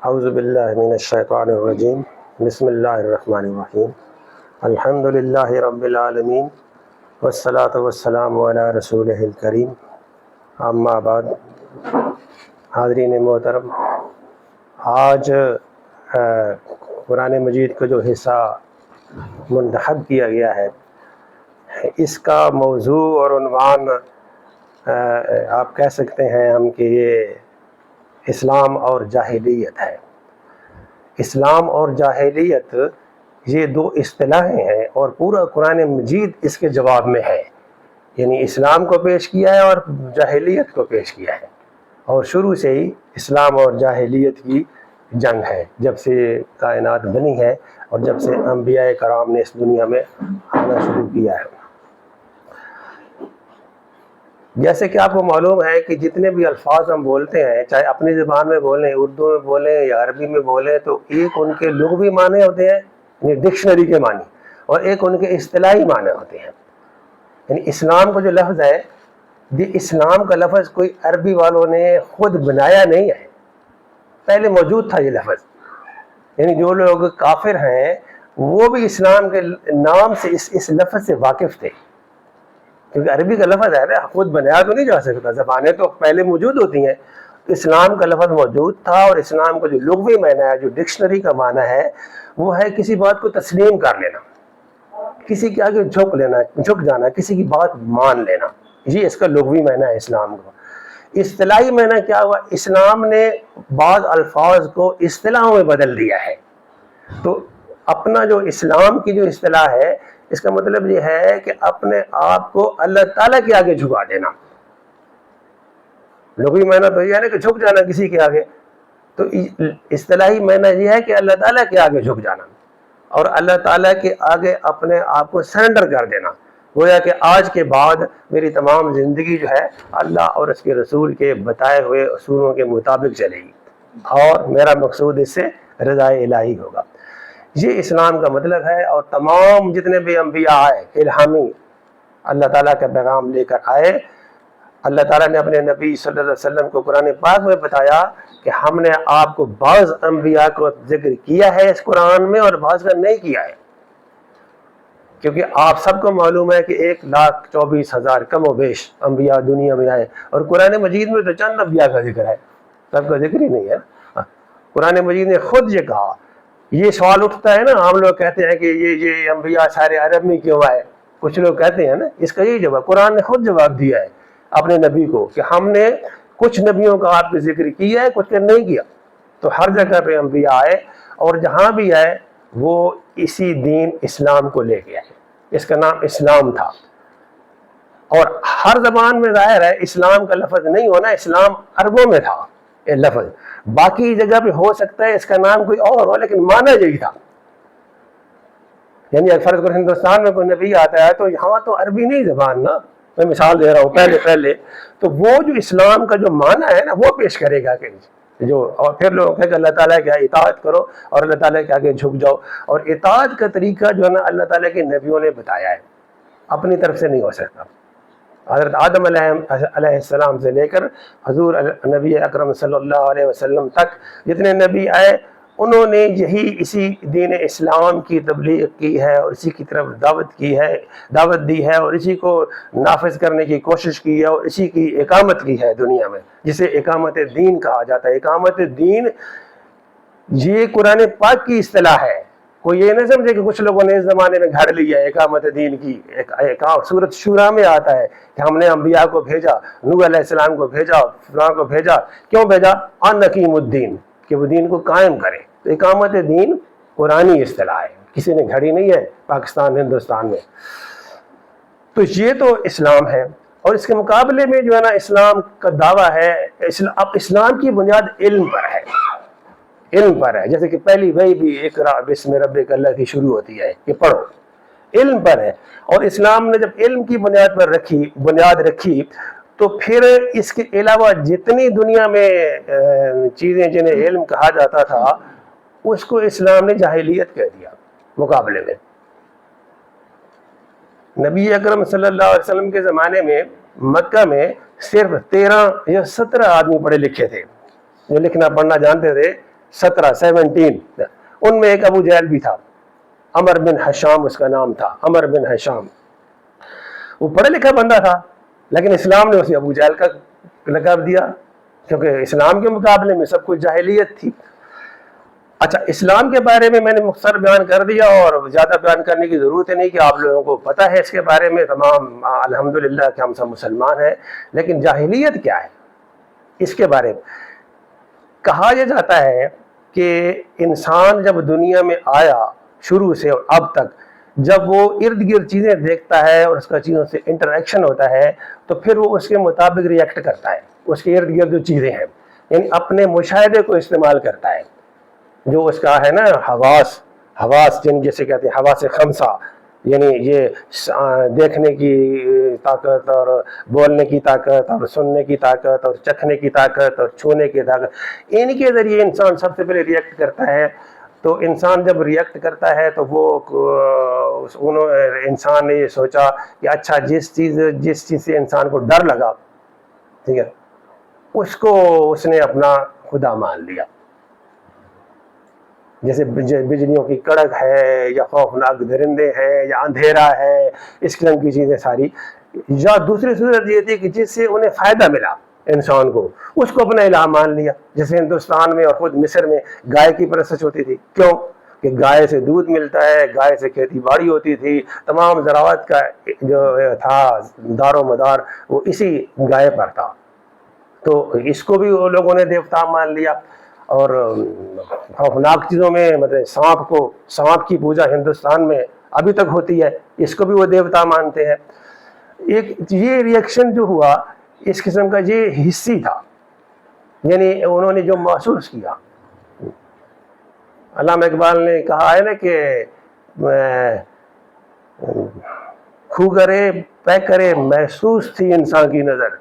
اعوذ باللہ من الشیطان الرجیم بسم اللہ الرحمن الرحیم الحمد للہ رب العالمین والصلاة والسلام علی رسولہ الکریم اما بعد۔ حاضرین محترم، آج قرآن مجید کا جو حصہ منتخب کیا گیا ہے، اس کا موضوع اور عنوان آپ کہہ سکتے ہیں ہم کہ یہ اسلام اور جاہلیت ہے۔ اسلام اور جاہلیت یہ دو اصطلاحیں ہیں اور پورا قرآن مجید اس کے جواب میں ہے، یعنی اسلام کو پیش کیا ہے اور جاہلیت کو پیش کیا ہے، اور شروع سے ہی اسلام اور جاہلیت کی جنگ ہے جب سے کائنات بنی ہے اور جب سے انبیاء کرام نے اس دنیا میں آنا شروع کیا ہے۔ جیسے کہ آپ کو معلوم ہے کہ جتنے بھی الفاظ ہم بولتے ہیں، چاہے اپنی زبان میں بولیں، اردو میں بولیں یا عربی میں بولیں، تو ایک ان کے لغوی معنی ہوتے ہیں، یعنی ڈکشنری کے معنی، اور ایک ان کے اصطلاحی معنی ہوتے ہیں۔ یعنی اسلام کا جو لفظ ہے، یہ اسلام کا لفظ کوئی عربی والوں نے خود بنایا نہیں ہے، پہلے موجود تھا یہ لفظ۔ یعنی جو لوگ کافر ہیں وہ بھی اسلام کے نام سے اس لفظ سے واقف تھے، کیونکہ عربی کا لفظ ہے نا، خود بنایا تو نہیں جا سکتا، زبانیں تو پہلے موجود ہوتی ہیں۔ اسلام کا لفظ موجود تھا، اور اسلام کا جو لغوی معنی ہے، جو ڈکشنری کا معنی ہے، وہ ہے کسی بات کو تسلیم کر لینا، کسی کے آگے جھک جانا، کسی کی بات مان لینا، یہ اس کا لغوی معنی ہے اسلام کا۔ اصطلاحی معنی کیا ہوا؟ اسلام نے بعض الفاظ کو اصطلاحوں میں بدل دیا ہے۔ تو اپنا جو اسلام کی جو اصطلاح ہے، اس کا مطلب یہ ہے کہ اپنے آپ کو اللہ تعالیٰ کے آگے جھکا دینا۔ لغوی معنی تو یہ ہے نا کہ جھک جانا کسی کے آگے، تو اصطلاحی معنی یہ ہے کہ اللہ تعالیٰ کے آگے جھک جانا اور اللہ تعالیٰ کے آگے اپنے آپ کو سرنڈر کر دینا، گویا کہ آج کے بعد میری تمام زندگی جو ہے اللہ اور اس کے رسول کے بتائے ہوئے اصولوں کے مطابق چلے گی، اور میرا مقصود اس سے رضا الہی ہوگا۔ یہ اسلام کا مطلب ہے۔ اور تمام جتنے بھی انبیاء آئے، الہامی اللہ تعالیٰ کا پیغام لے کر آئے، اللہ تعالیٰ نے اپنے نبی صلی اللہ علیہ وسلم کو قرآن پاک میں بتایا کہ ہم نے آپ کو بعض انبیاء کو ذکر کیا ہے اس قرآن میں اور بعض کا نہیں کیا ہے، کیونکہ آپ سب کو معلوم ہے کہ 1,24,000 کم و بیش انبیاء دنیا میں آئے، اور قرآن مجید میں تو چند انبیاء کا ذکر ہے، سب کا ذکر ہی نہیں ہے۔ قرآن مجید نے خود یہ کہا۔ یہ سوال اٹھتا ہے نا، عام لوگ کہتے ہیں کہ یہ انبیاء سارے عرب میں کیوں آئے؟ کچھ لوگ کہتے ہیں نا، اس کا یہی جواب قرآن نے خود جواب دیا ہے اپنے نبی کو کہ ہم نے کچھ نبیوں کا آپ کے ذکر کیا ہے، کچھ کا نہیں کیا۔ تو ہر جگہ پہ انبیاء آئے، اور جہاں بھی آئے وہ اسی دین اسلام کو لے کے آئے، اس کا نام اسلام تھا۔ اور ہر زبان میں ظاہر ہے اسلام کا لفظ نہیں ہونا، اسلام عربوں میں تھا یہ لفظ، باقی جگہ پہ ہو سکتا ہے اس کا نام کوئی اور ہو، لیکن معنی یہی تھا۔ یعنی فرض کرو ہندوستان میں کوئی نبی آتا ہے تو یہاں تو عربی نہیں زبان نا، میں مثال دے رہا ہوں پہلے تو وہ جو اسلام کا جو معنی ہے نا وہ پیش کرے گا کہ جو، اور پھر لوگ کہتے ہیں اللہ تعالیٰ کی اطاعت کرو اور اللہ تعالیٰ کے آگے جھک جاؤ، اور اطاعت کا طریقہ جو ہے نا اللہ تعالیٰ کے نبیوں نے بتایا ہے، اپنی طرف سے نہیں ہو سکتا۔ حضرت آدم علیہ السلام سے لے کر حضور نبی اکرم صلی اللہ علیہ وسلم تک جتنے نبی آئے، انہوں نے یہی اسی دین اسلام کی تبلیغ کی ہے اور اسی کی طرف دعوت دی ہے اور اسی کو نافذ کرنے کی کوشش کی ہے اور اسی کی اقامت کی ہے دنیا میں، جسے اقامت دین کہا جاتا ہے۔ اقامت دین یہ قرآن پاک کی اصطلاح ہے، کوئی یہ نہ سمجھے کہ کچھ لوگوں نے اس زمانے میں گھڑ لیا ہے اقامت دین کی۔ سورۃ شورى میں آتا ہے کہ ہم نے انبیاء کو بھیجا، نوح علیہ السلام کو بھیجا، فلاں کو بھیجا، کیوں بھیجا؟ ان نقیم الدین، کہ وہ دین کو قائم کرے۔ تو اقامت دین قرآنی اصطلاح ہے، کسی نے گھڑی نہیں ہے پاکستان ہندوستان میں۔ تو یہ تو اسلام ہے، اور اس کے مقابلے میں جو ہے نا اسلام کا دعویٰ ہے، اب اسلام کی بنیاد علم پر ہے، علم پر ہے، جیسے کہ پہلی وحی بھی اقرا بسم ربک اللہ کی شروع ہوتی ہے کہ پڑھو، علم پر ہے۔ اور اسلام نے جب علم کی بنیاد رکھی تو پھر اس کے علاوہ جتنی دنیا میں چیزیں جنہیں علم کہا جاتا تھا اس کو اسلام نے جاہلیت کہہ دیا مقابلے میں۔ نبی اکرم صلی اللہ علیہ وسلم کے زمانے میں مکہ میں صرف 13 یا 17 آدمی پڑھے لکھے تھے جو لکھنا پڑھنا جانتے تھے، 17 ان میں ایک ابو جہل بھی تھا, عمر بن حشام اس کا نام تھا, عمر بن حشام. وہ پڑھا لکھا بندہ تھا, لیکن اسلام نے اسے ابو جہل کا لقب دیا, کیونکہ اسلام کے مقابلے میں سب کچھ جاہلیت تھی. اچھا, اسلام کے بارے میں نے مختصر بیان کر دیا, اور زیادہ بیان کرنے کی ضرورت نہیں کہ آپ لوگوں کو پتہ ہے اس کے بارے میں تمام, الحمدللہ کہ ہم سب مسلمان ہیں. لیکن جاہلیت کیا ہے اس کے بارے میں کہا یہ جاتا ہے کہ انسان جب دنیا میں آیا شروع سے اور اب تک, جب وہ ارد گرد چیزیں دیکھتا ہے اور اس کا چیزوں سے انٹریکشن ہوتا ہے تو پھر وہ اس کے مطابق ریئیکٹ کرتا ہے. اس کے ارد گرد جو چیزیں ہیں, یعنی اپنے مشاہدے کو استعمال کرتا ہے. جو اس کا ہے نا حواس جیسے کہتے ہیں حواس خمسہ, یعنی یہ دیکھنے کی طاقت اور بولنے کی طاقت اور سننے کی طاقت اور چکھنے کی طاقت اور چھونے کی طاقت, ان کے ذریعے انسان سب سے پہلے ریئیکٹ کرتا ہے. تو انسان جب ریئیکٹ کرتا ہے تو وہ انسان نے یہ سوچا کہ اچھا جس چیز سے انسان کو ڈر لگا, ٹھیک ہے, اس کو اس نے اپنا خدا مان لیا. جیسے بجلیوں کی کڑک ہے, یا خوفناک درندے ہیں, یا اندھیرا ہے, اس قسم کی چیزیں ساری. یا دوسری صورت یہ تھی کہ جس سے انہیں فائدہ ملا انسان کو, اس کو اپنا الہ مان لیا. جیسے ہندوستان میں اور خود مصر میں گائے کی پرستش ہوتی تھی. کیوں کہ گائے سے دودھ ملتا ہے, گائے سے کھیتی باڑی ہوتی تھی, تمام زراعت کا جو تھا دار و مدار وہ اسی گائے پر تھا. تو اس کو بھی وہ لوگوں نے دیوتا مان لیا. اور خوفناک چیزوں میں مطلب سانپ کی پوجا ہندوستان میں ابھی تک ہوتی ہے, اس کو بھی وہ دیوتا مانتے ہیں. ایک یہ ریئیکشن جو ہوا اس قسم کا یہ حصی تھا, یعنی انہوں نے جو محسوس کیا. علامہ اقبال نے کہا ہے نا کہ خو کرے پے کرے محسوس تھی انسان کی نظر,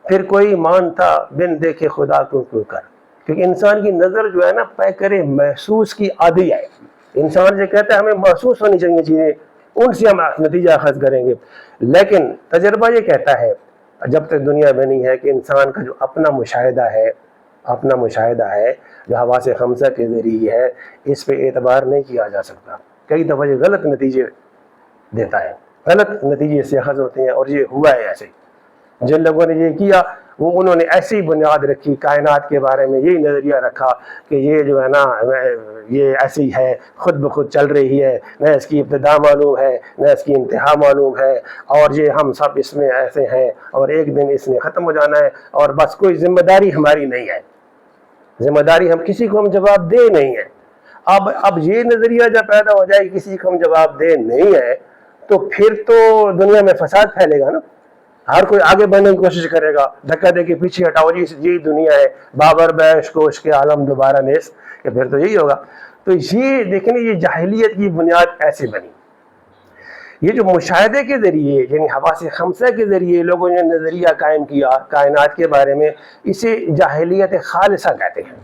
پھر کوئی مانتا بن دیکھے خدا کو کیوں کر. کیونکہ انسان کی نظر جو ہے نا پے کرے محسوس کی عادی ہے. انسان جو کہتا ہے ہمیں محسوس ہونی چاہیے چیزیں, ان سے ہم نتیجہ اخذ کریں گے. لیکن تجربہ یہ کہتا ہے جب تک دنیا بنی ہے کہ انسان کا جو اپنا مشاہدہ ہے جو حواس خمسہ کے ذریعے ہے, اس پہ اعتبار نہیں کیا جا سکتا. کئی دفعہ یہ غلط نتیجے دیتا ہے, غلط نتیجے سے اخذ ہوتے ہیں. اور یہ ہوا ہے ایسے, جن لوگوں نے یہ کیا انہوں نے ایسی بنیاد رکھی کائنات کے بارے میں, یہی نظریہ رکھا کہ یہ جو ہے نا یہ ایسی ہے, خود بخود چل رہی ہے, نہ اس کی ابتدا معلوم ہے نہ اس کی انتہا معلوم ہے, اور یہ ہم سب اس میں ایسے ہیں اور ایک دن اس نے ختم ہو جانا ہے, اور بس کوئی ذمہ داری ہماری نہیں ہے, ذمہ داری ہم کسی کو ہم جواب دے نہیں ہیں. اب یہ نظریہ جب پیدا ہو جائے کسی کو ہم جواب دے نہیں ہے تو پھر تو دنیا میں فساد پھیلے گا نا. ہر کوئی آگے بڑھنے کی کوشش کرے گا, دھکا دے کے پیچھے ہٹاؤ, جی یہی دنیا ہے, بابر بیش کوش کے عالم دوبارہ نیس, کہ پھر تو یہی ہوگا. تو یہ دیکھیں یہ جاہلیت کی بنیاد ایسے بنی. یہ جو مشاہدے کے ذریعے یعنی حواس خمسہ کے ذریعے لوگوں نے نظریہ قائم کیا کائنات کے بارے میں, اسے جاہلیت خالصہ کہتے ہیں.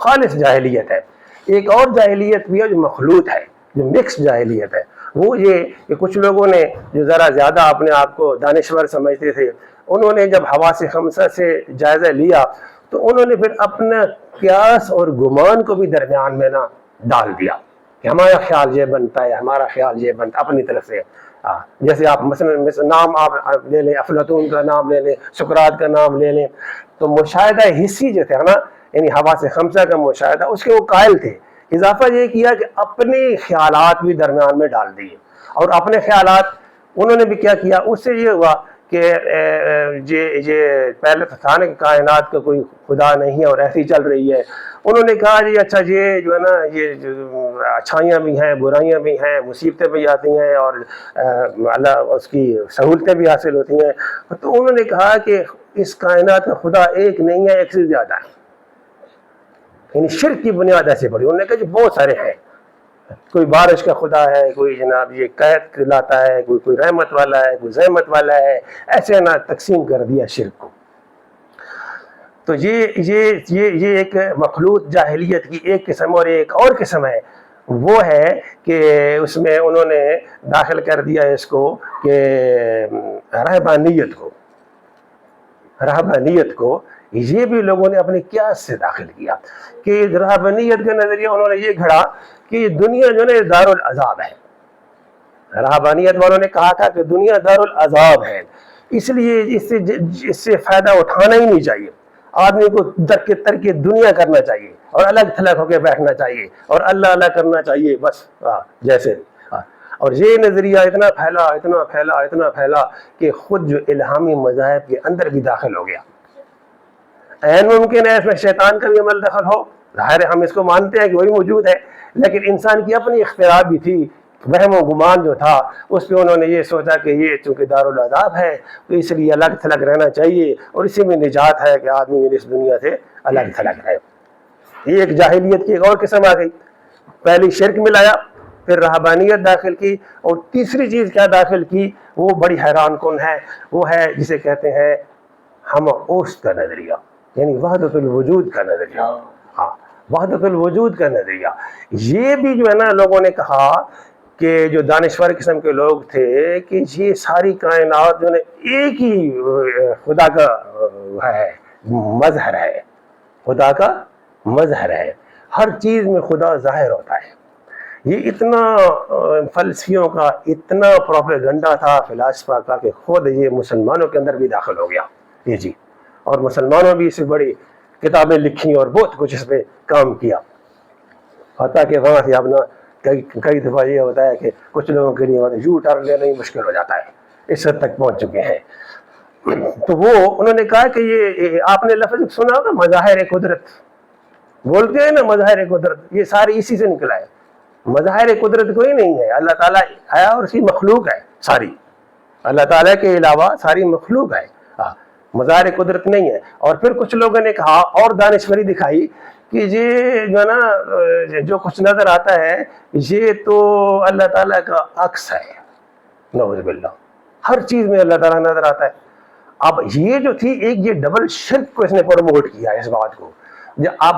خالص جاہلیت ہے. ایک اور جاہلیت بھی ہے جو مخلوط ہے, جو مکس جاہلیت ہے. وہ یہ کہ کچھ لوگوں نے جو ذرا زیادہ اپنے آپ کو دانشور سمجھتے تھے, انہوں نے جب حواس خمسہ سے جائزہ لیا تو انہوں نے پھر اپنا قیاس اور گمان کو بھی درمیان میں نہ ڈال دیا کہ ہمارا خیال یہ بنتا ہے, ہمارا خیال یہ بنتا اپنی طرف سے. جیسے آپ مثلا نام آپ لے لیں, افلاطون کا نام لے لیں, سقراط کا نام لے لیں, تو مشاہدہ حسی جو تھا نا یعنی حواس خمسہ کا مشاہدہ, اس کے وہ قائل تھے. اضافہ یہ کیا کہ اپنے خیالات بھی درمیان میں ڈال دیے, اور اپنے خیالات انہوں نے بھی کیا کیا, اس سے یہ ہوا کہ یہ پہلے تھا نا کہ کائنات کا کوئی خدا نہیں ہے اور ایسی چل رہی ہے. انہوں نے کہا جی اچھا یہ جو ہے نا یہ اچھائیاں بھی ہیں برائیاں بھی ہیں, مصیبتیں بھی آتی ہیں اور اللہ اس کی سہولتیں بھی حاصل ہوتی ہیں. تو انہوں نے کہا کہ اس کائنات کا خدا ایک نہیں ہے, ایک سے زیادہ ہے. یعنی شرک کی بنیاد ایسے پڑی. انہوں نے کہا کہ بہت سارے ہیں, کوئی بارش کا خدا ہے, کوئی جناب یہ قحط لاتا ہے, کوئی رحمت والا ہے, کوئی زحمت والا ہے, ایسے نہ تقسیم کر دیا شرک کو. تو یہ ایک مخلوط جاہلیت کی ایک قسم. اور ایک اور قسم ہے, وہ ہے کہ اس میں انہوں نے داخل کر دیا اس کو کہ رہبانیت کو یہ بھی لوگوں نے اپنے قیاس سے داخل کیا کہ رہبانیت کا نظریہ انہوں نے یہ گھڑا کہ دنیا جو ہے دارالعذاب ہے. رہبانیت والوں نے کہا تھا کہ دنیا دارالعذاب ہے، اس لیے اس سے فائدہ اٹھانا ہی نہیں چاہیے. آدمی کو ترک دنیا کرنا چاہیے اور الگ تھلگ ہو کے بیٹھنا چاہیے اور اللہ اللہ کرنا چاہیے بس جیسے. اور یہ نظریہ اتنا پھیلا اتنا پھیلا اتنا پھیلا کہ خود جو الہامی مذاہب کے اندر بھی داخل ہو گیا. عین ممکن ہے اس میں شیطان کا بھی عمل دخل ہو، ظاہر ہے ہم اس کو مانتے ہیں کہ وہی موجود ہے، لیکن انسان کی اپنی اختراع بھی تھی. وہم و گمان جو تھا اس پہ انہوں نے یہ سوچا کہ یہ چونکہ دارالعذاب ہے تو اس لیے الگ تھلگ رہنا چاہیے اور اسی میں نجات ہے کہ آدمی اس دنیا سے الگ تھلگ رہے. یہ ایک جاہلیت کی ایک اور قسم آ گئی. پہلی شرک ملایا، پھر رہبانیت داخل کی، اور تیسری چیز کیا داخل کی وہ بڑی حیران کن ہے. وہ ہے جسے کہتے ہیں ہم اوست کا نظریہ، یعنی وحدت الوجود کا نظریہ. ہاں، وحدت الوجود کا نظریہ. یہ بھی جو ہے نا لوگوں نے کہا کہ جو دانشور قسم کے لوگ تھے کہ یہ ساری کائنات جو ہے ایک ہی خدا کا ہے مظہر ہے، خدا کا مظہر ہے، ہر چیز میں خدا ظاہر ہوتا ہے. یہ اتنا فلسفیوں کا اتنا پروپیگنڈا تھا فلاسفہ کا کہ خود یہ مسلمانوں کے اندر بھی داخل ہو گیا. یہ جی، اور مسلمانوں بھی اس سے بڑی کتابیں لکھی اور بہت کچھ اس پہ کام کیا. حتیٰ کہ وہاں سے اپنا کئی دفعہ یہ ہوتا ہے کہ کچھ لوگوں کے لیے یو ٹرن لینا ہی مشکل ہو جاتا ہے، اس حد تک پہنچ چکے ہیں. تو وہ انہوں نے کہا کہ یہ آپ نے لفظ سنا ہوگا مظاہر قدرت، بولتے ہیں نا مظاہر قدرت، یہ ساری اسی سے نکلا ہے. مظاہر قدرت کوئی نہیں ہے، اللہ تعالیٰ آیا اور اس کی مخلوق ہے ساری، اللہ تعالیٰ کے علاوہ ساری مخلوق ہے، مظاہر قدرت نہیں ہے. اور پھر کچھ لوگوں نے کہا اور دانشوری دکھائی کہ یہ جو ہے نا جو کچھ نظر آتا ہے یہ تو اللہ تعالیٰ کا عکس ہے. نعوذ باللہ، ہر چیز میں اللہ تعالیٰ نظر آتا ہے. اب یہ جو تھی ایک یہ ڈبل شرک کو اس نے پروموٹ کیا اس بات کو. جب اب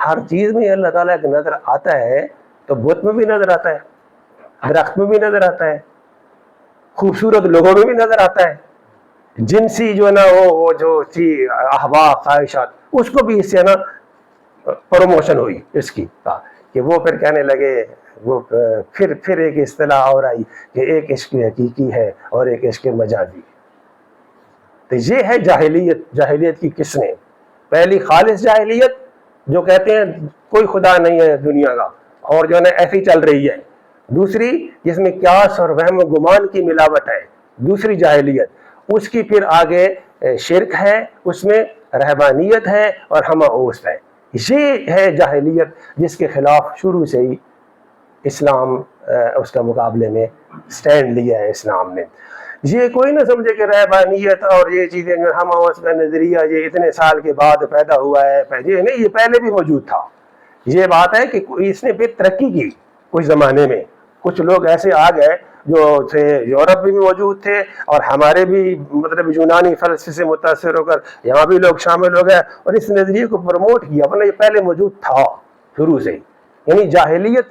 ہر چیز میں اللہ تعالیٰ کا نظر آتا ہے تو بت میں بھی نظر آتا ہے، درخت میں بھی نظر آتا ہے، خوبصورت لوگوں میں بھی نظر آتا ہے، جنسی جو ہے نا وہ جو تھی احوا خواہشات اس کو بھی اس سے نا پروموشن ہوئی اس کی کہ وہ پھر کہنے لگے، وہ پھر ایک اصطلاح اور آئی کہ ایک عشق حقیقی ہے اور ایک عشق مجازی. تو یہ ہے جاہلیت. جاہلیت کی قسمیں، پہلی خالص جاہلیت جو کہتے ہیں کوئی خدا نہیں ہے دنیا کا اور جو ہے نا ایسی چل رہی ہے. دوسری جس میں قیاس اور وہم و گمان کی ملاوٹ ہے، دوسری جاہلیت. اس کی پھر آگے شرک ہے، اس میں رہبانیت ہے اور ہمہ اوست ہے. یہ ہے جاہلیت جس کے خلاف شروع سے ہی اسلام اس کا مقابلے میں سٹینڈ لیا ہے اسلام نے. یہ کوئی نہ سمجھے کہ رہبانیت اور یہ چیزیں جو ہمہ اوست کا نظریہ یہ اتنے سال کے بعد پیدا ہوا ہے، یہ نہیں، یہ پہلے بھی موجود تھا. یہ بات ہے کہ اس نے پھر ترقی کی کچھ زمانے میں. کچھ لوگ ایسے آ گئے جو تھے یورپ بھی موجود تھے اور ہمارے بھی مطلب یونانی فلسفے سے متاثر ہو کر یہاں بھی لوگ شامل ہو گئے اور اس نظریے کو پروموٹ کیا، ورنہ یہ پہلے موجود تھا شروع سے. یعنی جاہلیت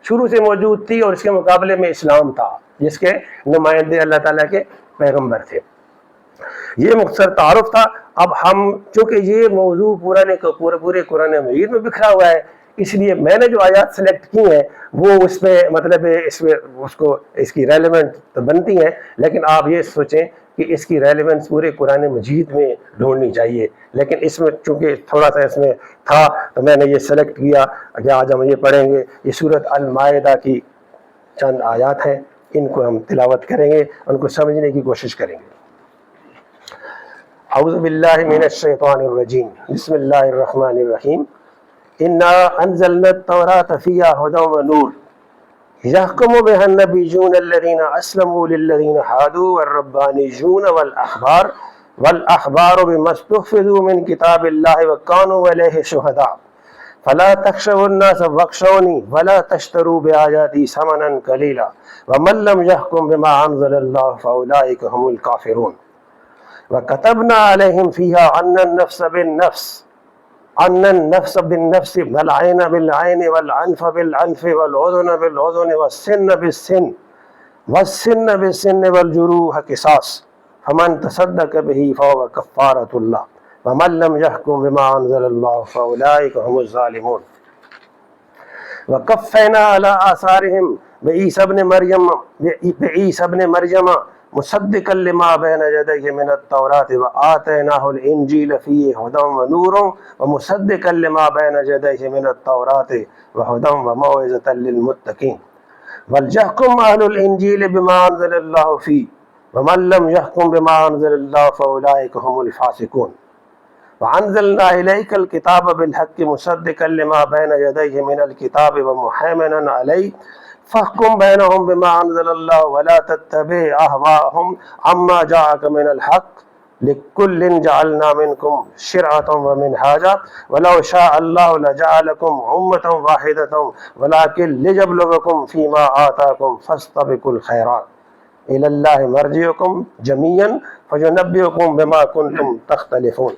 شروع سے موجود تھی اور اس کے مقابلے میں اسلام تھا جس کے نمائندے اللہ تعالیٰ کے پیغمبر تھے. یہ مختصر تعارف تھا. اب ہم چونکہ یہ موضوع پورے قرآن مجید میں بکھرا ہوا ہے، اس لیے میں نے جو آیات سلیکٹ کی ہیں وہ اس میں مطلب اس کی ریلیونٹ تو بنتی ہیں، لیکن آپ یہ سوچیں کہ اس کی ریلیونس پورے قرآن مجید میں ڈھونڈنی چاہیے. لیکن اس میں چونکہ تھوڑا سا اس میں تھا تو میں نے یہ سلیکٹ کیا کہ آج ہم یہ پڑھیں گے. یہ سورۃ المائدہ کی چند آیات ہیں، ان کو ہم تلاوت کریں گے، ان کو سمجھنے کی کوشش کریں گے. اعوذ باللہ من الشیطان الرجیم، بسم اللہ الرحمن الرحیم. انا انزلنا التوراة فیہا ھدی ونور یحکم بها النبیون الذین اسلموا للذین ھادوا والربانیون والاحبار بما استحفظوا من کتاب اللہ وکانوا علیہ شہداء فلا تخشوا الناس واخشونی ولا تشتروا بآیاتی ثمنا قلیلا ومن لم یحکم بما انزل اللہ فاولئک هم الکافرون. وَكَتَبْنَا عَلَيْهِمْ فِيهَا أَنَّ النَّفْسَ بِالنَّفْسِ وَالْعَيْنَ بِالْعَيْنِ وَالْأَنْفَ بِالْأَنْفِ وَالْأُذُنَ بِالْأُذُنِ وَالسِّنَّ بِالسِّنِّ وَالْجُرُوحَ قِصَاصٌ فَمَنْ تَصَدَّقَ بِهِ فَهُوَ كَفَّارَةٌ لَهُ ومن لم يحكم بما انزل الله فاولئك هم الظالمون وقفینا علی آثارہم بعیسی ابن مریم مصدقا لما بین یدیہ من التوراۃ وآتیناہ الانجیل فیہ ھدی ونور ومصدقا لما بین یدیہ من التوراۃ وھدی وموعظۃ للمتقین وليحكم أهل الإنجيل بما أنزل الله فيه ومن لم يحكم بما أنزل الله فأولئك هم الفاسقون وأنزلنا إليك الكتاب بالحق مصدقا لما بين يديه من الكتاب ومهيمنا عليه فاحكم بينهم بما أنزل الله ولا تتبع أهواءهم عما جاءك من الحق لكل جعلنا منكم شرعة ومنهاجا ولو شاء الله لجعلكم أمة واحدة ولكن ليبلوكم فيما آتاكم فاستبقوا الخيرات إلى الله مرجعكم جميعا فينبئكم بما كنتم تختلفون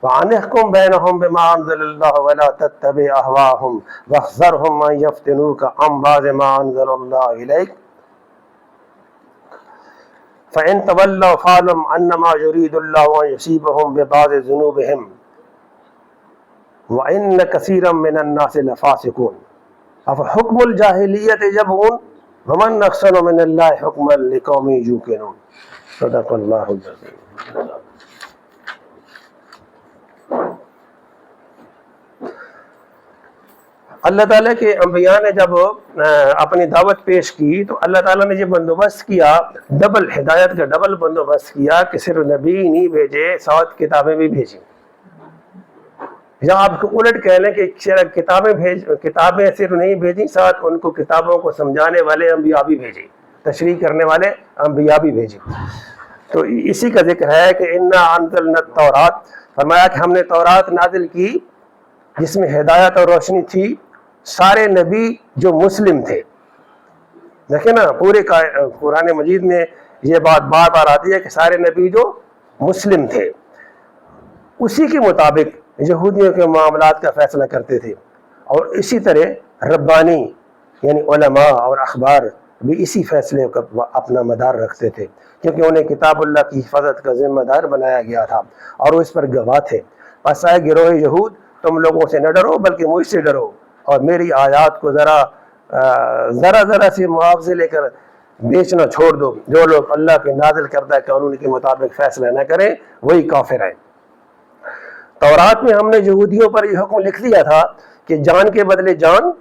وأن احكم بينهم بما أنزل الله ولا تتبع أهواءهم واحذرهم أن يفتنوك عن بعض ما أنزل الله إليك فإن تولوا فاعلم أنما يريد الله أن يصيبهم ببعض ذنوبهم وإن كثيرا من الناس لفاسقون أفحكم الجاهلية يبغون ومن أحسن من الله حكما لقوم يوقنون صدق الله العظيم. اللہ تعالیٰ کے انبیاء نے جب اپنی دعوت پیش کی تو اللہ تعالیٰ نے یہ بندوبست کیا، ڈبل ہدایت کا ڈبل بندوبست کیا کہ صرف نبی نہیں بھیجے، ساتھ کتابیں بھی بھیجیں. یا آپ کو الٹ کہہ لیں کہ کتابیں صرف نہیں بھیجیں، ساتھ ان کو کتابوں کو سمجھانے والے انبیاء بھی بھیجیں، تشریح کرنے والے انبیاء بھی بھیجیں. تو اسی کا ذکر ہے کہ انا انزلنا التوراۃ، فرمایا کہ ہم نے تورات نازل کی جس میں ہدایت اور روشنی تھی. سارے نبی جو مسلم تھے، دیکھیں نا پورے قرآن مجید میں یہ بات بار بار آتی ہے کہ سارے نبی جو مسلم تھے، اسی کے مطابق یہودیوں کے معاملات کا فیصلہ کرتے تھے. اور اسی طرح ربانی یعنی علماء اور اخبار بھی اسی فیصلے کا اپنا مدار رکھتے تھے، کیونکہ انہیں کتاب اللہ کی حفاظت کا ذمہ دار بنایا گیا تھا اور وہ اس پر گواہ تھے. پس اے گروہ یہود، تم لوگوں سے نہ ڈرو بلکہ مجھ سے ڈرو اور میری آیات کو ذرا سے معاوضے لے کر بیچنا چھوڑ دو. جو لوگ اللہ کے نازل کردہ قانون کے مطابق فیصلہ نہ کریں وہی کافر ہیں. تورات میں ہم نے یہودیوں پر یہ حکم لکھ دیا تھا کہ جان کے بدلے جان،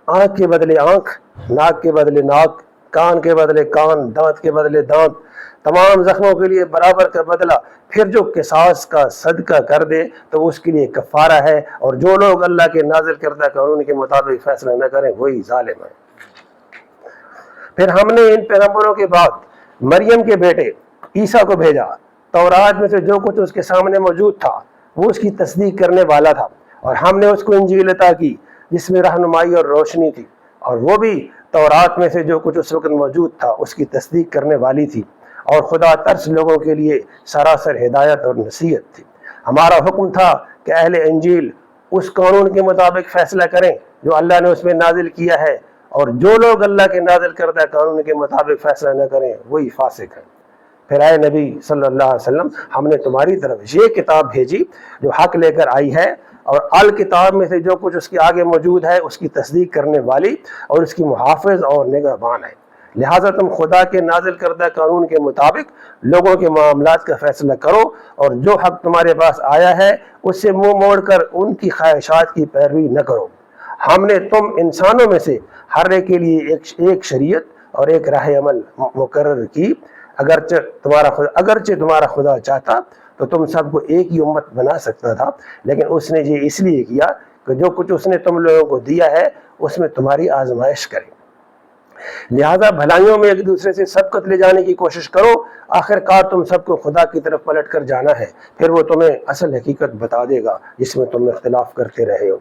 آنکھ کے بدلے آنکھ، ناک کے بدلے ناک، کان کے بدلے کان، دانت کے بدلے دانت، تمام زخموں کے لیے برابر کا بدلہ. پھر جو قصاص کا صدقہ کر دے تو اس کے لیے کفارہ ہے، اور جو لوگ اللہ کے نازل کردہ قانون کے مطابق فیصلہ نہ کریں وہی ظالم ہے. پھر ہم نے ان پیغمبروں کے بعد مریم کے بیٹے عیسیٰ کو بھیجا. تورات میں سے جو کچھ اس کے سامنے موجود تھا وہ اس کی تصدیق کرنے والا تھا، اور ہم نے اس کو انجیل عطا کی جس میں رہنمائی اور روشنی تھی، اور وہ بھی تورات میں سے جو کچھ اس وقت موجود تھا اس کی تصدیق کرنے والی تھی، اور خدا ترس لوگوں کے لیے سراسر ہدایت اور نصیحت تھی. ہمارا حکم تھا کہ اہل انجیل اس قانون کے مطابق فیصلہ کریں جو اللہ نے اس میں نازل کیا ہے، اور جو لوگ اللہ کے نازل کردہ قانون کے مطابق فیصلہ نہ کریں وہی فاسق ہیں. پھر اے نبی صلی اللہ علیہ وسلم، ہم نے تمہاری طرف یہ کتاب بھیجی جو حق لے کر آئی ہے، اور الکتاب میں سے جو کچھ اس کے آگے موجود ہے اس کی تصدیق کرنے والی اور اس کی محافظ اور نگہبان ہے. لہٰذا تم خدا کے نازل کردہ قانون کے مطابق لوگوں کے معاملات کا فیصلہ کرو، اور جو حق تمہارے پاس آیا ہے اس سے منہ موڑ کر ان کی خواہشات کی پیروی نہ کرو. ہم نے تم انسانوں میں سے ہر ایک کے لیے ایک شریعت اور ایک راہ عمل مقرر کی. اگرچہ تمہارا خدا چاہتا تو تم سب کو ایک ہی امت بنا سکتا تھا، لیکن اس نے یہ اس لیے کیا کہ جو کچھ اس نے تم لوگوں کو دیا ہے اس میں تمہاری آزمائش کرے. لہذا بھلائیوں میں ایک دوسرے سے سبقت لے جانے کی کوشش کرو. آخر کار تم سب کو خدا کی طرف پلٹ کر جانا ہے، پھر وہ تمہیں اصل حقیقت بتا دے گا جس میں تم اختلاف کرتے رہے ہو.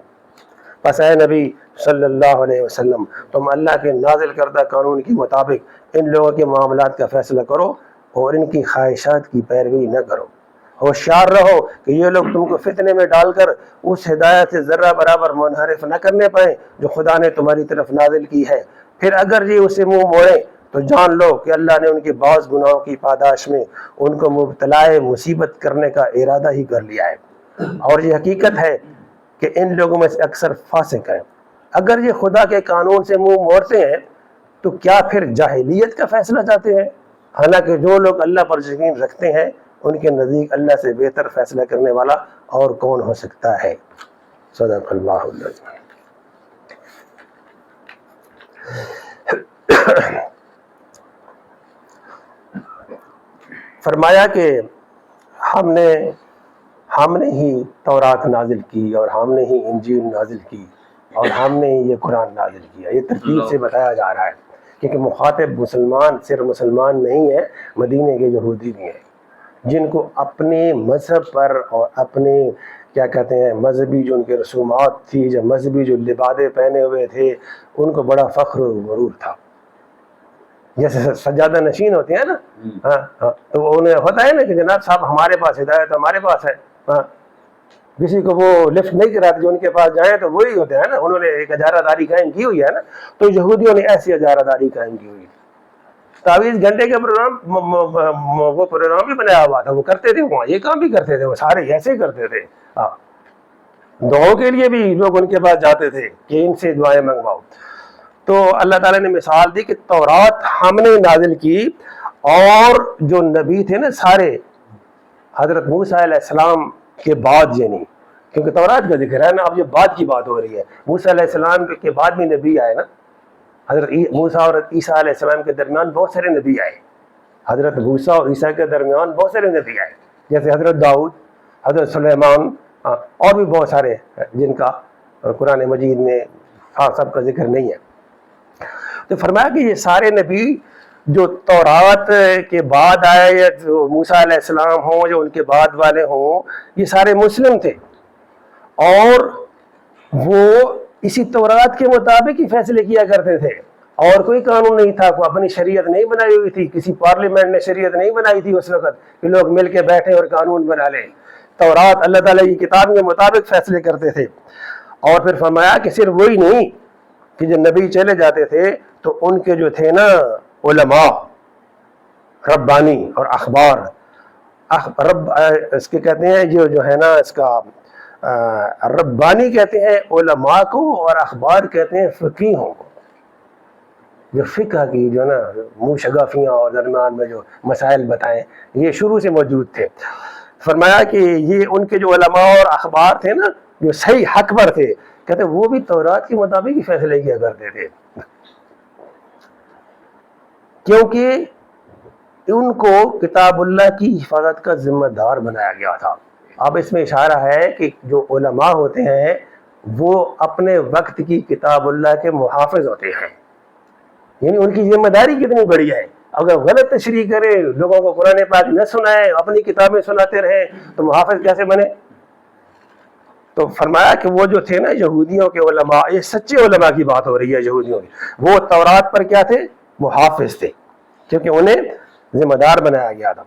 پس اے نبی صلی اللہ علیہ وسلم، تم اللہ کے نازل کردہ قانون کے مطابق ان لوگوں کے معاملات کا فیصلہ کرو اور ان کی خواہشات کی پیروی نہ کرو. ہوشیار رہو کہ یہ لوگ تم کو فتنے میں ڈال کر اس ہدایت سے ذرہ برابر منحرف نہ کرنے پائیں جو خدا نے تمہاری طرف نازل کی ہے. پھر اگر یہ اسے منہ موڑیں تو جان لو کہ اللہ نے ان کے بعض گناہوں کی پاداش میں ان کو مبتلائے مصیبت کرنے کا ارادہ ہی کر لیا ہے، اور یہ حقیقت ہے کہ ان لوگوں میں سے اکثر فاسق ہیں۔ اگر یہ خدا کے قانون سے منہ موڑتے ہیں تو کیا پھر جاہلیت کا فیصلہ چاہتے ہیں؟ حالانکہ جو لوگ اللہ پر یقین رکھتے ہیں ان کے نزدیک اللہ سے بہتر فیصلہ کرنے والا اور کون ہو سکتا ہے۔ صدق اللہ العظیم۔ فرمایا کہ ہم نے ہی تورات نازل کی، اور ہم نے ہی انجیل نازل کی، اور ہم نے ہی یہ قرآن نازل کیا۔ یہ ترتیب سے بتایا جا رہا ہے، کیونکہ مخاطب مسلمان صرف مسلمان نہیں ہے، مدینے کے یہودی بھی ہیں، جن کو اپنے مذہب پر اور اپنے کیا کہتے ہیں مذہبی جو ان کے رسومات تھی، جو مذہبی جو لبادے پہنے ہوئے تھے، ان کو بڑا فخر و غرور تھا۔ جیسے سجادہ نشین ہوتے ہیں نا، ہاں تو انہیں ہوتا ہے نا کہ جناب صاحب ہمارے پاس ہدایت ہمارے پاس ہے، ہاں کسی کو وہ لفٹ نہیں کراتے، جو ان کے پاس جائیں تو وہی ہوتے ہیں نا، انہوں نے ایک اجارہ داری قائم کی ہوئی ہے نا، تو یہودیوں نے ایسی اجارہ داری قائم کی ہوئی، 24 گھنٹے کا پروگرام، وہ پروگرام بھی بنایا ہوا تھا، وہ کرتے تھے، وہاں یہ کام بھی کرتے تھے، وہ سارے ایسے ہی کرتے تھے۔ دعاؤں کے لیے بھی لوگ ان کے پاس جاتے تھے کہ ان سے دعائیں منگواؤ۔ تو اللہ تعالیٰ نے مثال دی کہ تورات ہم نے نازل کی، اور جو نبی تھے نا سارے حضرت موسیٰ علیہ السلام کے بعد، یعنی کیونکہ تورات کا ذکر ہے نا، اب یہ بعد کی بات ہو رہی ہے، موسیٰ علیہ السلام کے بعد بھی نبی آئے نا، حضرت موسیٰ اور عیسیٰ علیہ السلام کے درمیان بہت سارے نبی آئے، حضرت موسیٰ اور عیسیٰ کے درمیان بہت سارے نبی آئے، جیسے حضرت داؤد، حضرت سلیمان، اور بھی بہت سارے جن کا قرآن مجید میں سب کا ذکر نہیں ہے۔ تو فرمایا کہ یہ سارے نبی جو تورات کے بعد آئے، یا جو موسیٰ علیہ السلام ہوں، جو ان کے بعد والے ہوں، یہ سارے مسلم تھے، اور وہ اسی تورات کے مطابق ہی فیصلے کیا کرتے تھے، اور کوئی قانون نہیں تھا، کوئی اپنی شریعت نہیں بنائی ہوئی تھی، کسی پارلیمنٹ نے شریعت نہیں بنائی تھی اس وقت کہ لوگ مل کے بیٹھے اور قانون بنا لیں۔ تورات اللہ تعالیٰ کی کتاب کے مطابق فیصلے کرتے تھے۔ اور پھر فرمایا کہ صرف وہی نہیں کہ جو نبی چلے جاتے تھے تو ان کے جو تھے نا علماء ربانی اور اخبار، اس کے کہتے ہیں جو ہے نا، اس کا ربانی کہتے ہیں علماء کو، اور اخبار کہتے ہیں فقیہوں کو، جو فقہ کی جو نا منہ شگافیاں اور درمیان میں جو مسائل بتائیں، یہ شروع سے موجود تھے۔ فرمایا کہ یہ ان کے جو علماء اور اخبار تھے نا، جو صحیح حق پر تھے، کہتے ہیں وہ بھی تورات کے مطابق ہی فیصلے کیا کرتے تھے، کیونکہ ان کو کتاب اللہ کی حفاظت کا ذمہ دار بنایا گیا تھا۔ اب اس میں اشارہ ہے کہ جو علماء ہوتے ہیں وہ اپنے وقت کی کتاب اللہ کے محافظ ہوتے ہیں، یعنی ان کی ذمہ داری کتنی بڑی ہے۔ اگر غلط تشریح کرے، لوگوں کو قرآن پاک نہ سنائے، اپنی کتابیں سناتے رہے، تو محافظ کیسے بنے؟ تو فرمایا کہ وہ جو تھے نا یہودیوں کے علماء، یہ سچے علماء کی بات ہو رہی ہے، یہودیوں کی، وہ تورات پر کیا تھے؟ محافظ تھے، کیونکہ انہیں ذمہ دار بنایا گیا تھا،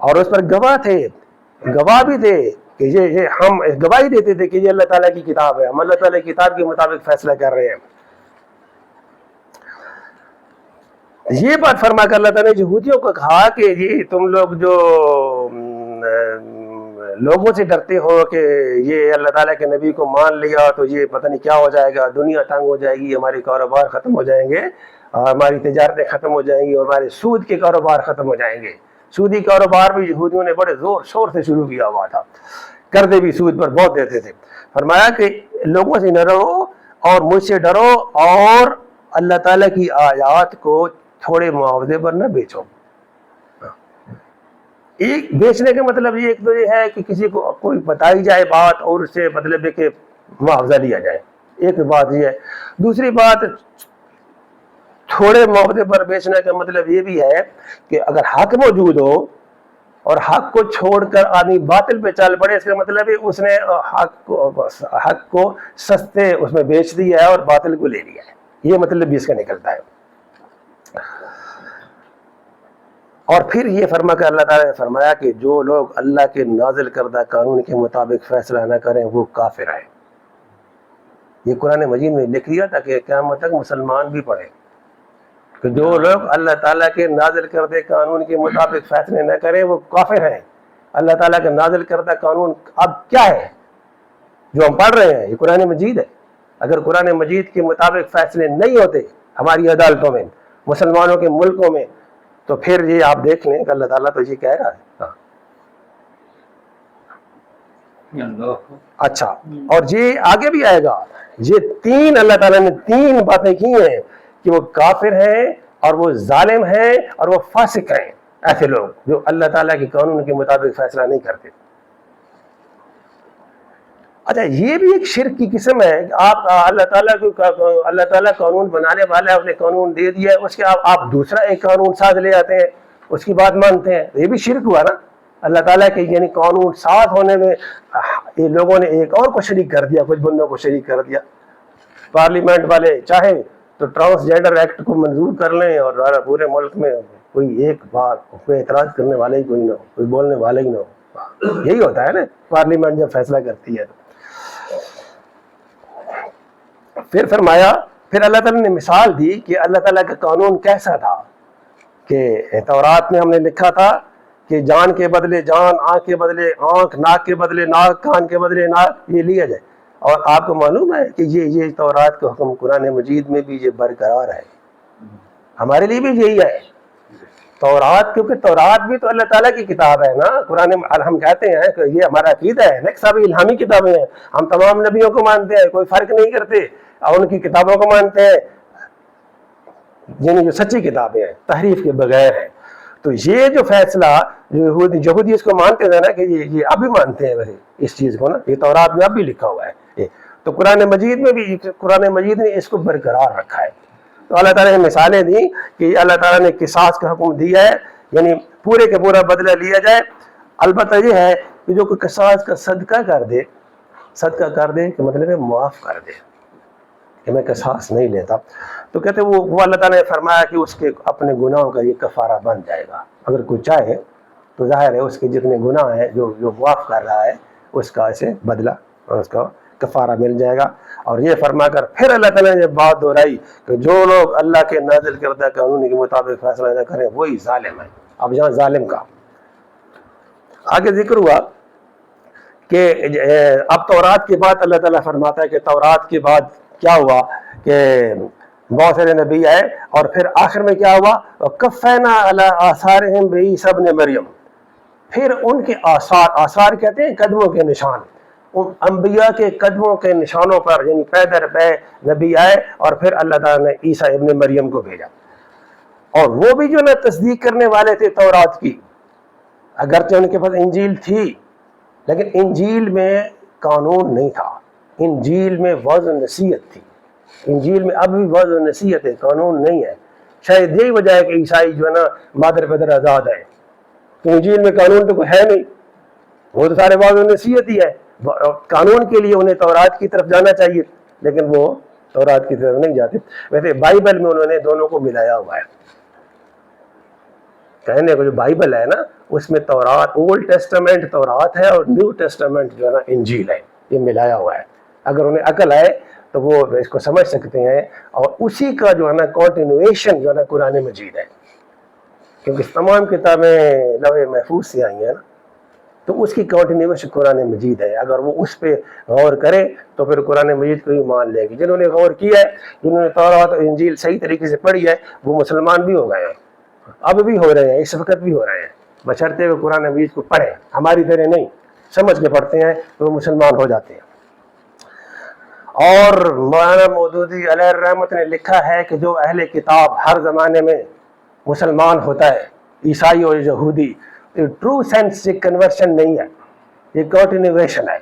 اور اس پر گواہ تھے، گواہ بھی تھے کہ یہ ہم گواہی دیتے تھے کہ یہ اللہ تعالیٰ کی کتاب ہے، ہم اللہ تعالیٰ کی کتاب کے مطابق فیصلہ کر رہے ہیں۔ یہ بات فرما کر اللہ تعالیٰ نے یہودیوں کو کہا کہ یہ تم لوگ جو لوگوں سے ڈرتے ہو کہ یہ اللہ تعالیٰ کے نبی کو مان لیا تو یہ پتہ نہیں کیا ہو جائے گا، دنیا تنگ ہو جائے گی، ہمارے کاروبار ختم ہو جائیں گے، اور ہماری تجارتیں ختم ہو جائیں گی، اور ہمارے سود کے کاروبار ختم ہو جائیں گے۔ سودی کاروبار بھی یہودیوں نے بڑے زور شور سے شروع کیا ہوا تھا، قرضے بھی سود پر بہت دیتے تھے۔ فرمایا کہ لوگوں سے نہ رہو اور مجھ سے ڈرو، اور اللہ تعالیٰ کی آیات کو تھوڑے معاوضے پر نہ بیچو۔ ایک بیچنے کا مطلب یہ ایک تو یہ ہے کہ کسی کو کوئی بتائی جائے بات اور اس سے مطلب ہے کہ معاوضہ لیا جائے، ایک بات یہ ہے۔ دوسری بات، تھوڑے معاوضے پر بیچنے کا مطلب یہ بھی ہے کہ اگر حق موجود ہو اور حق کو چھوڑ کر آدمی باطل پہ چل پڑے، اس کا مطلب ہے اس نے حق کو سستے اس میں بیچ دیا ہے اور باطل کو لے لیا ہے، یہ مطلب بھی اس کا نکلتا ہے۔ اور پھر یہ فرما کر اللہ تعالیٰ نے فرمایا کہ جو لوگ اللہ کے نازل کردہ قانون کے مطابق فیصلہ نہ کریں وہ کافر ہیں۔ یہ قرآن مجید میں لکھ دیا تھا کہ قیامت تک مسلمان بھی پڑھیں، کہ جو لوگ اللہ تعالیٰ کے نازل کردے قانون کے مطابق فیصلے نہ کریں وہ کافر ہیں. اللہ تعالیٰ کا نازل کردہ قانون اب کیا ہے جو ہم پڑھ رہے ہیں؟ یہ قرآن مجید ہے. اگر قرآن مجید کے مطابق فیصلے نہیں ہوتے ہماری عدالتوں میں، مسلمانوں کے ملکوں میں، تو پھر یہ آپ دیکھ لیں کہ اللہ تعالیٰ تو یہ کہہ رہا ہے. اچھا، اور یہ آگے بھی آئے گا. یہ تین اللہ تعالیٰ نے تین باتیں کی ہیں کہ وہ کافر ہیں اور وہ ظالم ہیں اور وہ فاسق ہیں، ایسے لوگ جو اللہ تعالیٰ کے قانون کے مطابق فیصلہ نہیں کرتے. اچھا، یہ بھی ایک شرک کی قسم ہے. آپ اللہ تعالیٰ قانون بنانے والا ہے، اس نے قانون دے دیا ہے، اس کے آپ دوسرا ایک قانون ساز لے آتے ہیں، اس کی بات مانتے ہیں. یہ بھی شرک ہوا نا. اللہ تعالیٰ کے یعنی قانون ساز ہونے میں یہ لوگوں نے ایک اور کو شریک کر دیا، کچھ بندوں کو شریک کر دیا. پارلیمنٹ والے چاہیں تو ٹرانسجینڈر ایکٹ کو منظور کر لیں اور پورے ملک میں کوئی ایک بات کوئی اعتراض کرنے والا ہی کوئی نہ ہو، کوئی بولنے والا ہی نہ ہو. یہی ہوتا ہے نا پارلیمنٹ جب فیصلہ کرتی ہے. پھر فرمایا، پھر اللہ تعالیٰ نے مثال دی کہ اللہ تعالیٰ کا قانون کیسا تھا کہ تورات میں ہم نے لکھا تھا کہ جان کے بدلے جان، آنکھ کے بدلے آنکھ، ناک کے بدلے ناک، کان کے بدلے ناک، یہ لیا جائے. اور آپ کو معلوم ہے کہ یہ تورات کا حکم قرآن مجید میں بھی یہ برقرار ہے. ہمارے لیے بھی یہی ہے تورات، کیونکہ تورات بھی تو اللہ تعالیٰ کی کتاب ہے نا. قرآن ہم کہتے ہیں کہ یہ ہمارا عقیدہ ہے، سب الہامی کتابیں ہیں. ہم تمام نبیوں کو مانتے ہیں، کوئی فرق نہیں کرتے، اور ان کی کتابوں کو مانتے ہیں جن جو سچی کتابیں ہیں، تحریف کے بغیر ہیں. تو یہ جو فیصلہ یہودی اس کو مانتے تھے نا کہ یہ اب بھی مانتے ہیں ویسے اس چیز کو نا، یہ تورات میں اب بھی لکھا ہوا ہے. تو قرآن مجید میں بھی قرآن مجید نے اس کو برقرار رکھا ہے. تو اللہ تعالیٰ نے مثالیں دی کہ اللہ تعالیٰ نے قصاص کا حکم دیا ہے، یعنی پورے کا پورا بدلہ لیا جائے. البتہ یہ ہے کہ جو کوئی قصاص کا صدقہ کر دے کہ مطلب ہے معاف کر دے کہ میں قصاص نہیں لیتا، تو کہتے وہ اللہ تعالیٰ نے فرمایا کہ اس کے اپنے گناہوں کا یہ کفارہ بن جائے گا. اگر کوئی چاہے تو ظاہر ہے اس کے جتنے گناہ ہیں جو معاف کر رہا ہے اس کا اسے بدلہ اور اس کا کفارہ مل جائے گا. اور یہ فرما کر پھر اللہ تعالیٰ نے بات دہرائی کہ جو لوگ اللہ کے نازل کردہ قانون کے مطابق فیصلہ نہ کریں وہی ظالم ہیں. اب یہاں ظالم کا آگے ذکر ہوا کہ اب تورات کے بعد اللہ تعالیٰ فرماتا ہے کہ تورات کے بعد کیا ہوا کہ بہت سارے نبی آئے اور پھر آخر میں کیا ہوا، کفینا علی آثارہم بعیسی ابن مریم. پھر ان کے آثار کہتے ہیں قدموں کے نشان، ان انبیاء کے قدموں کے نشانوں پر یعنی پے در پے نبی آئے اور پھر اللہ تعالیٰ نے عیسیٰ ابن مریم کو بھیجا. اور وہ بھی جو نا تصدیق کرنے والے تھے تورات کی، اگرچہ ان کے پاس انجیل تھی لیکن انجیل میں قانون نہیں تھا. انجیل میں وعظ و نصیحت تھی. انجیل میں اب بھی وعظ و نصیحت ہے، قانون نہیں ہے. شاید یہی وجہ ہے کہ عیسائی جو ہے نا مادر پدر آزاد ہے. تو انجیل میں قانون تو کوئی ہے نہیں، وہ تو سارے وعظ و نصیحت ہی ہے. قانون کے لیے انہیں تورات کی طرف جانا چاہیے لیکن وہ تورات کی طرف نہیں جاتے. ویسے بائبل میں انہوں نے دونوں کو ملایا ہوا ہے. کہنے کو جو بائبل ہے نا اس میں تورات، اولڈ ٹیسٹامنٹ تورات ہے اور نیو ٹیسٹامنٹ جو ہے نا انجیل ہے، یہ ملایا ہوا ہے. اگر انہیں عقل آئے تو وہ اس کو سمجھ سکتے ہیں. اور اسی کا جو ہے نا کنٹینویشن جو ہے نا قرآن مجید ہے، کیونکہ تمام کتابیں لوح محفوظ سے آئی ہیں نا، تو اس کی کنٹینویشن قرآن مجید ہے. اگر وہ اس پہ غور کرے تو پھر قرآن مجید کو ہی مان لے گی. جنہوں نے غور کیا ہے، جنہوں نے تورات اور انجیل صحیح طریقے سے پڑھی ہے، وہ مسلمان بھی ہو گئے ہیں، اب بھی ہو رہے ہیں، اس وقت بھی ہو رہے ہیں، بشرطے وہ قرآن مجید کو پڑھیں. ہماری طرح نہیں سمجھ کے پڑھتے ہیں تو وہ مسلمان ہو جاتے ہیں. اور مولانا مودودی علیہ الرحمت نے لکھا ہے کہ جو اہل کتاب ہر زمانے میں مسلمان ہوتا ہے، عیسائی اور یہودی، یہ ٹرو سینس سے کنورشن نہیں ہے، یہ کنٹینویشن ہے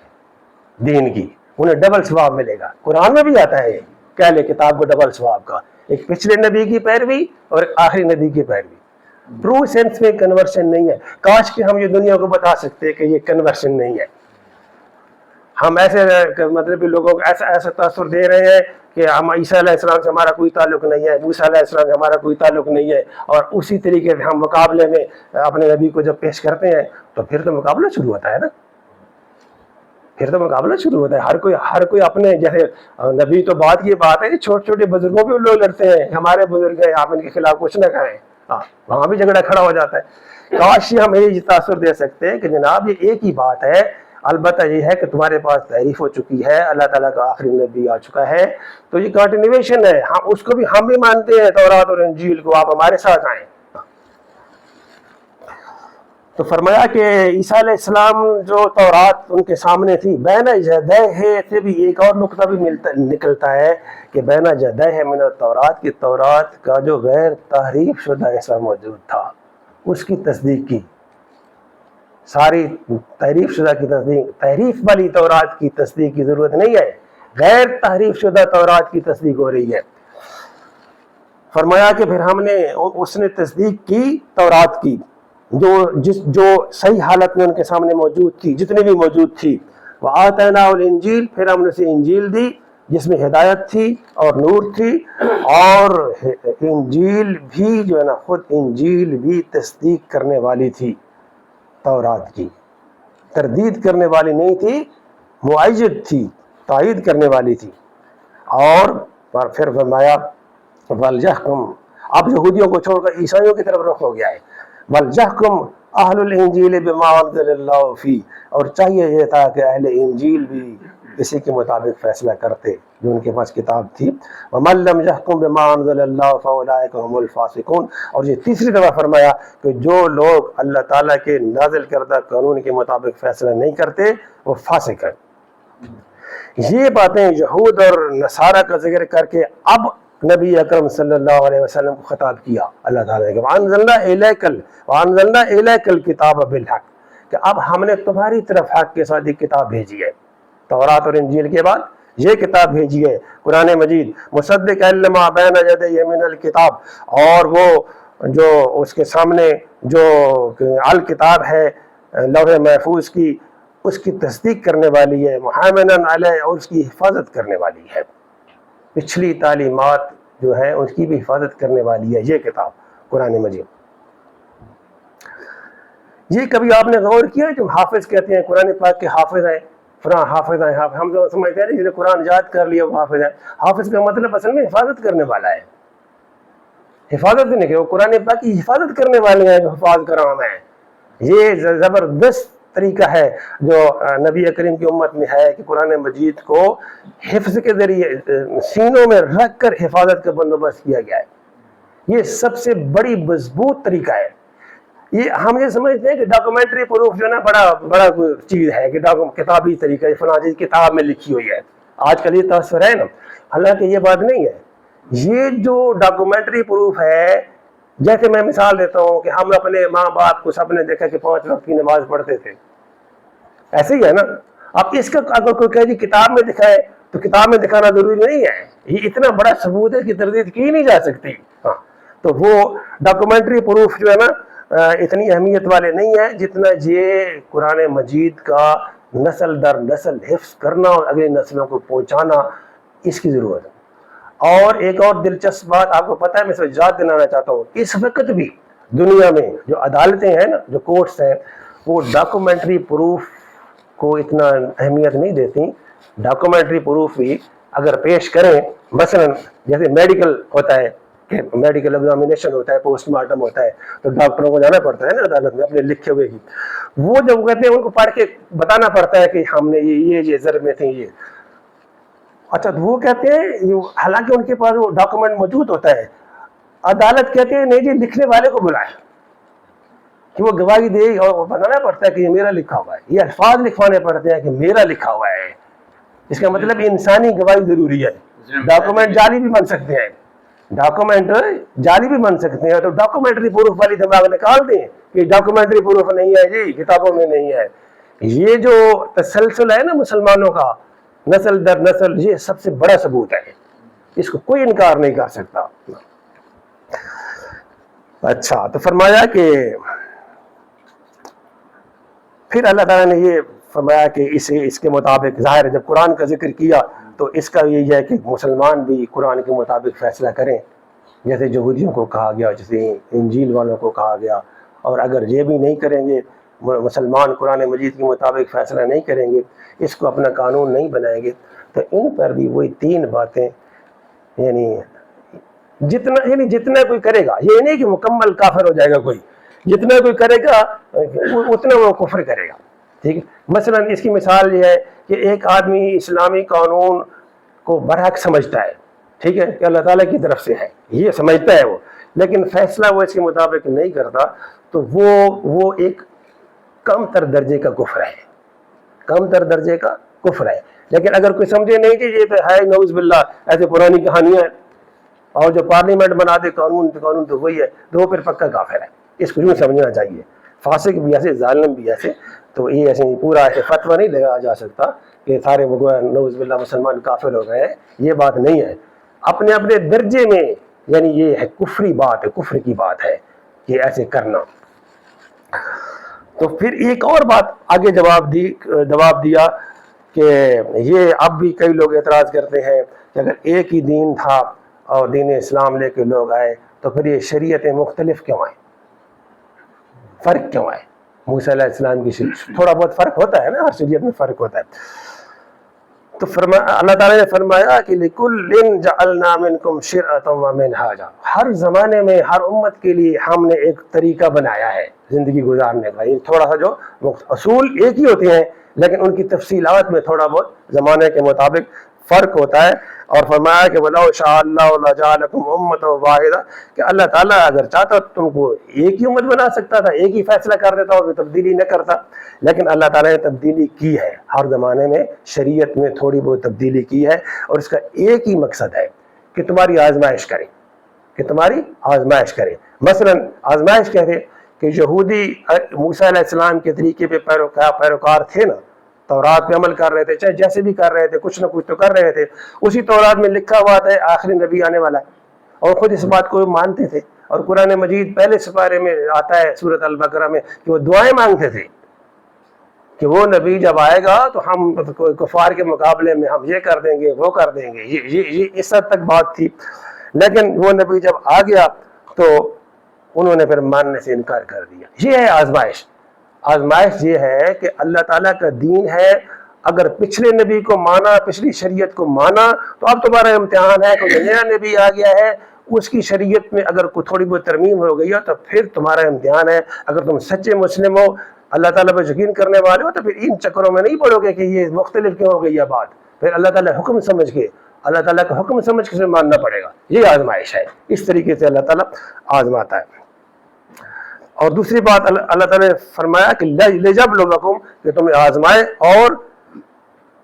دین کی. انہیں ڈبل ثواب ملے گا. قرآن میں بھی آتا ہے یہ کہ اہل کتاب کو ڈبل ثواب کا، ایک پچھلے نبی کی پیروی اور ایک آخری نبی کی پیروی. ٹرو سینس میں کنورشن نہیں ہے. کاش کہ ہم یہ دنیا کو بتا سکتے کہ یہ کنورشن نہیں ہے. ہم ایسے مطلب لوگوں کو ایسا تاثر دے رہے ہیں کہ ہم عیسیٰ علیہ السلام سے ہمارا کوئی تعلق نہیں ہے، موسیٰ علیہ السلام سے ہمارا کوئی تعلق نہیں ہے، اور اسی طریقے سے ہم مقابلے میں اپنے نبی کو جب پیش کرتے ہیں تو پھر تو مقابلہ شروع ہوتا ہے نا. پھر تو مقابلہ شروع ہوتا ہے. ہر کوئی اپنے جیسے نبی تو بات یہ بات ہے کہ چھوٹے چھوٹے بزرگوں پہ لوگ لڑتے ہیں, ہمارے بزرگ ہیں آپ ان کے خلاف کچھ نہ کہیں, وہاں بھی جھگڑا کھڑا ہو جاتا ہے. کاش ہم یہ تاثر دے سکتے ہیں کہ جناب یہ ایک ہی بات ہے, البتہ یہ ہے کہ تمہارے پاس تعریف ہو چکی ہے, اللہ تعالیٰ کا آخری نبی آ چکا ہے, تو یہ کنٹینیویشن ہے, ہم اس کو بھی ہم بھی مانتے ہیں تورات اور انجیل کو, آپ ہمارے ساتھ آئیں. تو فرمایا کہ عیسیٰ علیہ السلام جو تورات ان کے سامنے تھی, بین یدیہ سے بھی ایک اور نقطہ بھی نکلتا ہے کہ بین یدیہ من التورات کی تورات کا جو غیر تحریف شدہ حصہ موجود تھا اس کی تصدیق کی. ساری تحریف شدہ کی تصدیق, تحریف والی تورات کی تصدیق کی ضرورت نہیں ہے, غیر تحریف شدہ تورات کی تصدیق ہو رہی ہے. فرمایا کہ پھر ہم نے اس نے تصدیق کی تورات کی جو صحیح حالت میں ان کے سامنے موجود تھی, جتنی بھی موجود تھی. وآتیناہ الانجیل, پھر ہم نے اسے انجیل دی جس میں ہدایت تھی اور نور تھی, اور انجیل بھی جو ہے نا, خود انجیل بھی تصدیق کرنے والی تھی تورات کی, تردید کرنے والی نہیں تھی, مؤید تھی, تائید کرنے والی تھی. اور پھر فرمایا وَلْيَحْكُمْ, اب یہودیوں کو چھوڑ کر عیسائیوں کی طرف رخ ہو گیا ہے. وَلْيَحْكُمْ اہل الانجیل بما انزل اللہ فی, اور چاہیے یہ تھا کہ اہل انجیل بھی اسی کے مطابق فیصلہ کرتے جو ان کے پاس کتاب تھی. وَمَن لَّمْ يَحْكُمْ بِمَا أَنزَلَ اللَّهُ فَأُولَٰئِكَ هُمُ الْفَاسِقُونَ, اور یہ تیسری دفعہ فرمایا کہ جو لوگ اللہ تعالیٰ کے نازل کردہ قانون کے مطابق فیصلہ نہیں کرتے وہ فاسق ہیں. یہ باتیں یہود اور نصارہ کا ذکر کر کے اب نبی اکرم صلی اللہ علیہ وسلم کو خطاب کیا اللہ تعالیٰ نے, وَأَنزَلْنَا إِلَيْكَ الْكِتَابَ بِالْحَقِّ, کہ اب ہم نے تمہاری طرف حق کے ساتھ ایک کتاب بھیجی ہے. تورات اور انجیل کے بعد یہ کتاب بھیجی ہے قرآن مجید, مصدق لما بین یدیہ من الکتاب, اور وہ جو اس کے سامنے جو الکتاب ہے لوح محفوظ کی, اس کی تصدیق کرنے والی ہے, محیمنا علیہ, اور اس کی حفاظت کرنے والی ہے, پچھلی تعلیمات جو ہیں اس کی بھی حفاظت کرنے والی ہے یہ کتاب قرآن مجید. یہ کبھی آپ نے غور کیا جو حافظ کہتے ہیں قرآن پاک کے حافظ ہیں, حافظ ہیں, ہم جو سمجھتے ہیں جس نے قرآن یاد کر لیا وہ حافظ ہے. حافظ کا مطلب اصل میں حفاظت کرنے والا ہے, حفاظت نہیں کہ وہ قرآن پاک کی حفاظت کرنے والے ہیں جو حفاظ کرام ہیں. یہ زبردست طریقہ ہے جو نبی کریم کی امت میں ہے کہ قرآن مجید کو حفظ کے ذریعے سینوں میں رکھ کر حفاظت کا بندوبست کیا گیا ہے. یہ سب سے بڑی مضبوط طریقہ ہے. یہ ہم یہ سمجھتے ہیں کہ ڈاکومنٹری پروف جو ہے نا بڑا چیز ہے کہ کتابی طریقہ فلاں چیز کتاب میں لکھی ہوئی ہے, آج کل یہ تاثر ہے نا, حالانکہ یہ بات نہیں ہے. یہ جو ڈاکومنٹری پروف ہے, جیسے میں مثال دیتا ہوں کہ ہم اپنے ماں باپ کو سب نے دیکھا کہ 5 وقت کی نماز پڑھتے تھے, ایسے ہی ہے نا. اب اس کا اگر کوئی کہے کتاب میں دکھائے تو کتاب میں دکھانا ضروری نہیں ہے, یہ اتنا بڑا ثبوت ہے کہ تردید کی نہیں جا سکتی. ہاں, تو وہ ڈاکومنٹری پروف جو ہے نا اتنی اہمیت والے نہیں ہیں جتنا یہ قرآن مجید کا نسل در نسل حفظ کرنا اور اگلی نسلوں کو پہنچانا, اس کی ضرورت ہے. اور ایک اور دلچسپ بات آپ کو پتہ ہے, میں اسے یاد دلانا چاہتا ہوں, اس وقت بھی دنیا میں جو عدالتیں ہیں نا, جو کورٹس ہیں, وہ ڈاکومنٹری پروف کو اتنا اہمیت نہیں دیتی. ڈاکومنٹری پروف بھی اگر پیش کریں, مثلا جیسے میڈیکل ہوتا ہے کہ میڈیکل ایگزامینیشن ہوتا ہے, پوسٹ مارٹم ہوتا ہے, تو ڈاکٹروں کو جانا پڑتا ہے نا عدالت میں اپنے لکھے ہوئے کی, وہ جب کہتے ہیں ان کو پڑھ کے بتانا پڑتا ہے کہ ہم نے یہ ضرب میں تھے یہ. اچھا, تو وہ کہتے ہیں حالانکہ ان کے پاس وہ ڈاکومنٹ موجود ہوتا ہے, عدالت کہتے ہیں نہیں جی لکھنے والے کو بلائیں کہ وہ گواہی دے, اور بتانا پڑتا ہے کہ یہ میرا لکھا ہوا ہے, یہ الفاظ لکھوانے پڑتے ہیں کہ میرا لکھا ہوا ہے. اس کا مطلب انسانی گواہی ضروری ہے. ڈاکومنٹ جعلی بھی بن سکتے ہیں, ڈاکومنٹ جعلی بھی بن سکتے ہیں, تو ڈاکومنٹری پروف والی دماغ نکال دیں کہ ڈاکومنٹری پروف نہیں ہے جی, کتابوں میں نہیں ہے. یہ جو تسلسل ہے نا مسلمانوں کا نسل در نسل, یہ سب سے بڑا ثبوت ہے, اس کو کوئی انکار نہیں کر سکتا. اچھا, تو فرمایا کہ پھر اللہ تعالیٰ نے یہ فرمایا کہ اس کے مطابق ظاہر ہے جب قرآن کا ذکر کیا تو اس کا یہی ہے کہ مسلمان بھی قرآن کے مطابق فیصلہ کریں, جیسے یہودیوں کو کہا گیا, جیسے انجیل والوں کو کہا گیا. اور اگر یہ بھی نہیں کریں گے, مسلمان قرآن مجید کے مطابق فیصلہ نہیں کریں گے, اس کو اپنا قانون نہیں بنائیں گے تو ان پر بھی وہی 3 باتیں، یعنی جتنا کوئی کرے گا، یہ نہیں کہ مکمل کافر ہو جائے گا کوئی، جتنا کوئی کرے گا اتنا وہ کفر کرے گا، ٹھیک ہے۔ مثلا اس کی مثال یہ ہے کہ ایک آدمی اسلامی قانون کو برحق سمجھتا ہے، ٹھیک ہے، کہ اللہ تعالیٰ کی طرف سے ہے، یہ سمجھتا ہے وہ، لیکن فیصلہ وہ اس کے مطابق نہیں کرتا، تو وہ ایک کم تر درجے کا کفر ہے، کم تر درجے کا کفر ہے۔ لیکن اگر کوئی سمجھے نہیں کہ یہ تو ہے نعوذ باللہ ایسے پرانی کہانیاں ہیں، اور جو پارلیمنٹ بنا دے قانون تو وہی ہے، تو وہ پھر پکا کافر ہے، اس کو یوں سمجھنا چاہیے۔ فاسق بھی ایسے، ظالم بھی ایسے، تو یہ ایسے پورا ایسے فتویٰ نہیں لگایا جا سکتا کہ سارے نعوذ باللہ مسلمان کافر ہو گئے ہیں، یہ بات نہیں ہے۔ اپنے اپنے درجے میں، یعنی یہ ہے کفری بات ہے، کفر کی بات ہے کہ ایسے کرنا۔ تو پھر ایک اور بات آگے جواب دیا کہ یہ اب بھی کئی لوگ اعتراض کرتے ہیں کہ اگر ایک ہی دین تھا اور دین اسلام لے کے لوگ آئے تو پھر یہ شریعتیں مختلف کیوں آئیں، فرق کیوں آئے؟ موسیٰ علیہ السلام کی شریعت تھوڑا بہت فرق ہوتا ہے نا، ہر شریعت میں فرق ہوتا ہے۔ تو اللہ تعالیٰ نے فرمایا کہ لِكُلٍّ جَعَلْنَا مِنْكُمْ شِرْعَةً وَمِنْهَاجًا، ہر زمانے میں ہر امت کے لیے ہم نے ایک طریقہ بنایا ہے زندگی گزارنے کا۔ یہ تھوڑا سا جو اصول ایک ہی ہوتے ہیں لیکن ان کی تفصیلات میں تھوڑا بہت زمانے کے مطابق فرق ہوتا ہے۔ اور فرمایا کہ وَلَوْ شَاءَ اللَّهُ لَجَعَلَكُمْ أُمَّةً وَاحِدَةً، کہ اللہ تعالیٰ اگر چاہتا تم کو ایک ہی امت بنا سکتا تھا، ایک ہی فیصلہ کر دیتا اور تبدیلی نہ کرتا، لیکن اللہ تعالیٰ نے تبدیلی کی ہے، ہر زمانے میں شریعت میں تھوڑی بہت تبدیلی کی ہے، اور اس کا ایک ہی مقصد ہے کہ تمہاری آزمائش کریں، کہ تمہاری آزمائش کریں۔ مثلا آزمائش کہہ رہے کہ یہودی موسیٰ علیہ السلام کے طریقے پہ پیروکار تھے نا، تورات پہ عمل کر رہے تھے، چاہے جیسے بھی کر رہے تھے، کچھ نہ کچھ تو کر رہے تھے، اسی تورات میں لکھا ہوا تھا آخری نبی آنے والا ہے، اور خود اس بات کو مانتے تھے۔ اور قرآن مجید پہلے سپارے میں آتا ہے سورۃ البقرہ میں کہ وہ دعائیں مانگتے تھے کہ وہ نبی جب آئے گا تو ہم کفار کے مقابلے میں ہم یہ کر دیں گے، وہ کر دیں گے، یہ اس حد تک بات تھی۔ لیکن وہ نبی جب آ گیا تو انہوں نے پھر ماننے سے انکار کر دیا۔ یہ ہے آزمائش۔ آزمائش یہ ہے کہ اللہ تعالیٰ کا دین ہے، اگر پچھلے نبی کو مانا، پچھلی شریعت کو مانا، تو اب تمہارا امتحان ہے کہ نیا نبی آ گیا ہے، اس کی شریعت میں اگر کوئی تھوڑی بہت ترمیم ہو گئی ہے تو پھر تمہارا امتحان ہے۔ اگر تم سچے مسلم ہو، اللہ تعالیٰ پر یقین کرنے والے ہو، تو پھر ان چکروں میں نہیں پڑو گے کہ یہ مختلف کیوں ہو گئی ہے بات، پھر اللہ تعالیٰ حکم سمجھ کے، اللہ تعالیٰ کا حکم سمجھ کے ماننا پڑے گا۔ یہ آزمائش ہے، اس طریقے سے اللہ تعالیٰ آزماتا ہے۔ اور دوسری بات اللہ تعالیٰ نے فرمایا کہ لِيَبْلُوَكُمْ، کہ تمہیں آزمائے، اور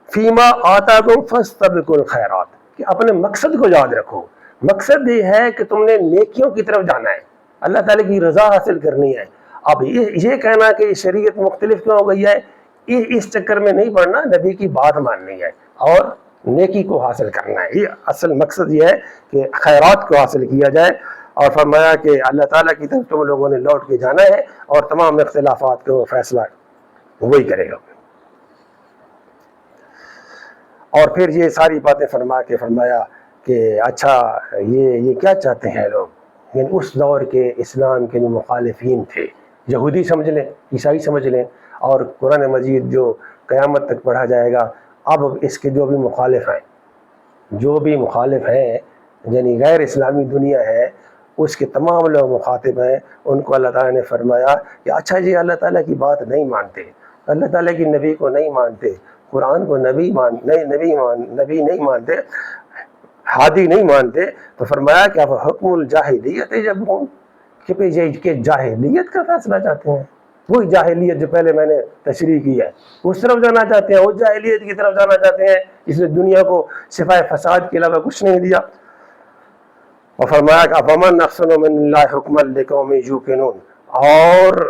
فیما آتاکم فاستبقوا الخیرات، کہ اپنے مقصد کو یاد رکھو۔ مقصد یہ ہے کہ تم نے نیکیوں کی طرف جانا ہے، اللہ تعالیٰ کی رضا حاصل کرنی ہے۔ اب یہ کہنا کہ شریعت مختلف کیوں ہو گئی ہے، اس چکر میں نہیں پڑنا، نبی کی بات ماننی ہے اور نیکی کو حاصل کرنا ہے۔ یہ اصل مقصد یہ ہے کہ خیرات کو حاصل کیا جائے، اور فرمایا کہ اللہ تعالیٰ کی طرف تم لوگوں نے لوٹ کے جانا ہے، اور تمام اختلافات کا فیصلہ وہی کرے گا۔ اور پھر یہ ساری باتیں فرمایا کہ اچھا یہ کیا چاہتے ہیں لوگ، یعنی اس دور کے اسلام کے جو مخالفین تھے، یہودی سمجھ لیں، عیسائی سمجھ لیں، اور قرآن مجید جو قیامت تک پڑھا جائے گا، اب اس کے جو بھی مخالف ہیں، یعنی غیر اسلامی دنیا ہے، اس کے تمام لوگ مخاطب ہیں، ان کو اللہ تعالیٰ نے فرمایا کہ اچھا جی اللہ تعالیٰ کی بات نہیں مانتے، اللہ تعالیٰ کی نبی کو نہیں مانتے، قرآن کو نبی نہیں مانتے، ہادی نہیں مانتے، تو فرمایا کہ آپ حکم الجاہلیت جب ہوں، کہ جاہلیت کا فیصلہ چاہتے ہیں، وہی جاہلیت جو پہلے میں نے تشریح کی ہے، اس طرف جانا چاہتے ہیں، اس جاہلیت کی طرف جانا چاہتے ہیں جس نے دنیا کو سوائے فساد کے علاوہ کچھ نہیں دیا۔ اور فرمایا کہ فمن احسن من اللہ حکما لقوم یوقنون، اور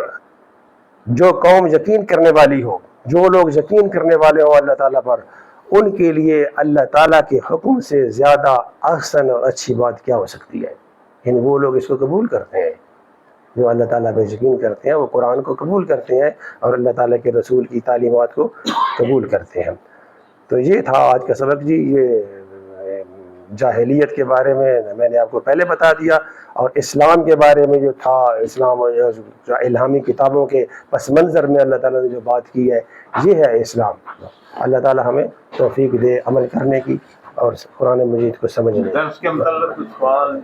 جو قوم یقین کرنے والی ہو، جو لوگ یقین کرنے والے ہوں اللہ تعالیٰ پر، ان کے لیے اللہ تعالیٰ کے حکم سے زیادہ احسن اور اچھی بات کیا ہو سکتی ہے۔ یعنی وہ لوگ اس کو قبول کرتے ہیں، جو اللہ تعالیٰ پہ یقین کرتے ہیں، وہ قرآن کو قبول کرتے ہیں اور اللہ تعالیٰ کے رسول کی تعلیمات کو قبول کرتے ہیں۔ تو یہ تھا آج کا سبق جی، یہ جاہلیت کے بارے میں نے آپ کو پہلے بتا دیا، اور اسلام کے بارے میں جو تھا، اسلام جو الہامی کتابوں کے پس منظر میں اللہ تعالیٰ نے جو بات کی ہے، یہ ہے اسلام۔ اللہ تعالیٰ ہمیں توفیق دے عمل کرنے کی اور قرآن مجید کو سمجھنے کی۔ درس کے متعلق کچھ سوال